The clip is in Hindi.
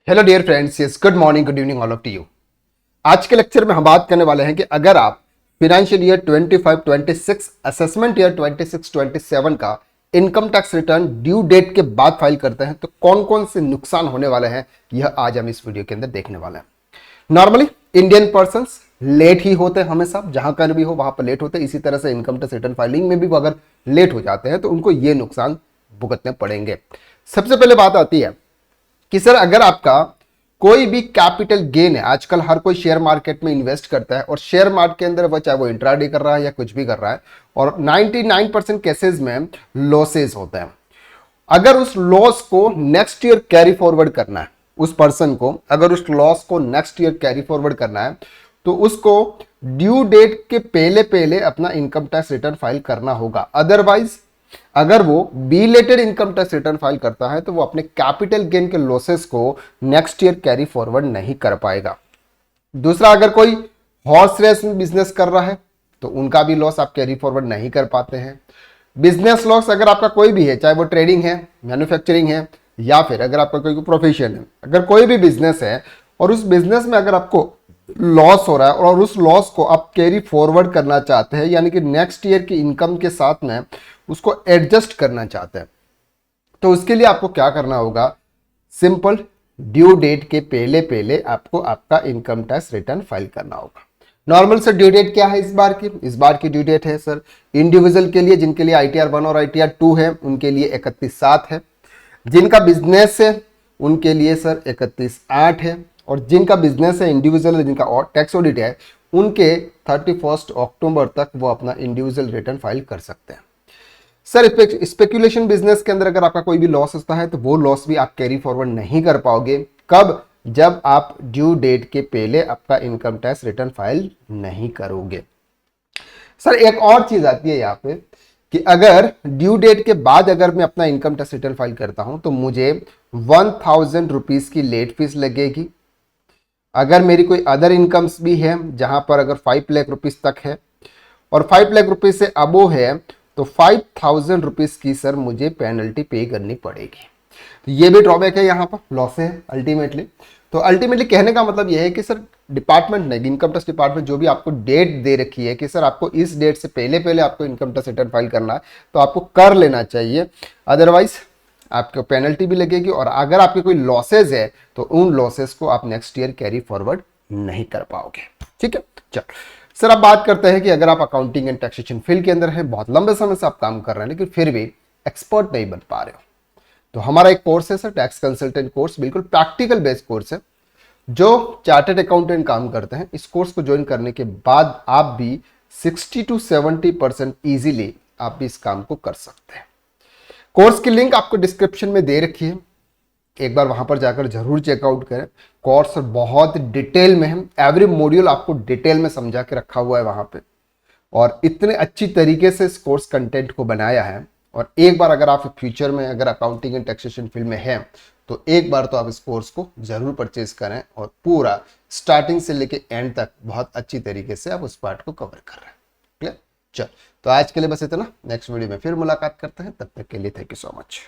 Hello dear friends, yes good morning, good evening all of you. आज के लेक्चर में हम बात करने वाले हैं कि अगर आप फाइनेंशियल ईयर 25-26 असेसमेंट ईयर 26-27 का income tax return due date के बाद फाइल करते हैं तो कौन कौन से नुकसान होने वाले हैं, यह आज हम इस वीडियो के अंदर देखने वाले हैं। नॉर्मली इंडियन पर्संस लेट ही होते हैं, हमेशा जहां कर भी हो वहां पर लेट होते हैं। इसी तरह से इनकम टैक्स रिटर्न फाइलिंग में भी वो अगर लेट हो जाते हैं तो उनको ये नुकसान भुगतने पड़ेंगे। सबसे पहले बात आती है कि सर अगर आपका कोई भी कैपिटल गेन है, आजकल हर कोई शेयर मार्केट में इन्वेस्ट करता है और शेयर मार्केट के अंदर वो चाहे वो इंट्राडे कर रहा है या कुछ भी कर रहा है और 99% केसेस में लॉसेस होते हैं। अगर उस लॉस को नेक्स्ट ईयर कैरी फॉरवर्ड करना है, उस पर्सन को अगर उस लॉस को नेक्स्ट ईयर कैरी फॉरवर्ड करना है तो उसको ड्यू डेट के पहले पहले अपना इनकम टैक्स रिटर्न फाइल करना होगा। अदरवाइज अगर वो belated income tax return file करता है तो वो अपने कैपिटल गेन के लॉसेस को नेक्स्ट ईयर कैरी फॉरवर्ड नहीं कर पाएगा। दूसरा, अगर कोई हॉर्स रेस में बिजनेस कर रहा है तो उनका भी लॉस आप कैरी फॉरवर्ड नहीं कर पाते हैं। बिजनेस लॉस अगर आपका कोई भी है, चाहे वो ट्रेडिंग है, मैन्युफैक्चरिंग है या फिर अगर आपका कोई प्रोफेशन है, अगर कोई भी बिजनेस है और उस बिजनेस में अगर आपको लॉस हो रहा है और उस लॉस को आप कैरी फॉरवर्ड करना चाहते हैं, यानी कि नेक्स्ट ईयर की इनकम के साथ में उसको एडजस्ट करना चाहते हैं, तो उसके लिए आपको क्या करना होगा? सिंपल, ड्यू डेट के पहले पहले आपको आपका इनकम टैक्स रिटर्न फाइल करना होगा। नॉर्मल से ड्यू डेट क्या है इस बार की? इस बार की ड्यू डेट है सर इंडिविजुअल के लिए, जिनके लिए ITR 1 और ITR 2 है उनके लिए 31/7 है। जिनका बिजनेस है उनके लिए सर 31/8 है। और जिनका बिजनेस है इंडिविजुअल, जिनका और टैक्स ऑडिट है, उनके 31 अक्टूबर तक वो अपना इंडिविजुअल रिटर्न फाइल कर सकते हैं। सर स्पेकुलेशन बिजनेस के अंदर अगर आपका कोई भी लॉस होता है तो वो लॉस भी आप कैरी फॉरवर्ड नहीं कर पाओगे। कब? जब आप ड्यू डेट के पहले आपका इनकम टैक्स रिटर्न फाइल नहीं करोगे। सर एक और चीज आती है यहाँ पे कि अगर ड्यू डेट के बाद अगर मैं अपना इनकम टैक्स रिटर्न फाइल करता हूं तो मुझे 1000 रुपीज की लेट फीस लगेगी। अगर मेरी कोई अदर इनकम्स भी है जहां पर अगर 5 लाख रुपीज तक है और 5 लाख रुपीज से अबो है तो 5000 रुपीज की सर मुझे पेनल्टी पे करनी पड़ेगी। तो ये भी ड्रॉबैक है, यहाँ पर लॉस है अल्टीमेटली। तो अल्टीमेटली कहने का मतलब यह है कि सर डिपार्टमेंट ने, इनकम टैक्स डिपार्टमेंट जो भी आपको डेट दे रखी है कि सर आपको इस डेट से पहले पहले आपको इनकम टैक्स रिटर्न फाइल करना है तो आपको कर लेना चाहिए। अदरवाइज आपको पेनल्टी भी लगेगी और अगर आपके कोई लॉसेज है तो उन लॉसेस को आप नेक्स्ट ईयर कैरी फॉरवर्ड नहीं कर पाओगे। ठीक है, चलो सर अब बात करते हैं कि अगर आप अकाउंटिंग एंड टैक्सेशन फील्ड के अंदर हैं, बहुत लंबे समय से आप काम कर रहे हैं लेकिन फिर भी एक्सपर्ट नहीं बन पा रहे हो, तो हमारा एक कोर्स है सर टैक्स कंसल्टेंट कोर्स, बिल्कुल प्रैक्टिकल बेस्ड कोर्स है। जो चार्टर्ड अकाउंटेंट काम करते हैं इस कोर्स को ज्वाइन करने के बाद आप भी 60 to 70% ईजिली आप भी इस काम को कर सकते हैं। कोर्स की लिंक आपको डिस्क्रिप्शन में दे रखी है, एक बार वहां पर जाकर जरूर चेकआउट करें। कोर्स बहुत डिटेल में है, एवरी मॉड्यूल आपको डिटेल में समझा के रखा हुआ है वहां पे और इतने अच्छी तरीके से इस कोर्स कंटेंट को बनाया है। और एक बार अगर आप फ्यूचर में अगर अकाउंटिंग एंड टैक्सेशन फील्ड में हैं तो एक बार तो आप इस कोर्स को जरूर परचेज करें और पूरा स्टार्टिंग से लेके एंड तक बहुत अच्छी तरीके से आप उस पार्ट को कवर कर रहे हैं। क्लियर? चल, तो आज के लिए बस इतना, नेक्स्ट वीडियो में फिर मुलाकात करते हैं, तब तक के लिए थैंक यू सो मच।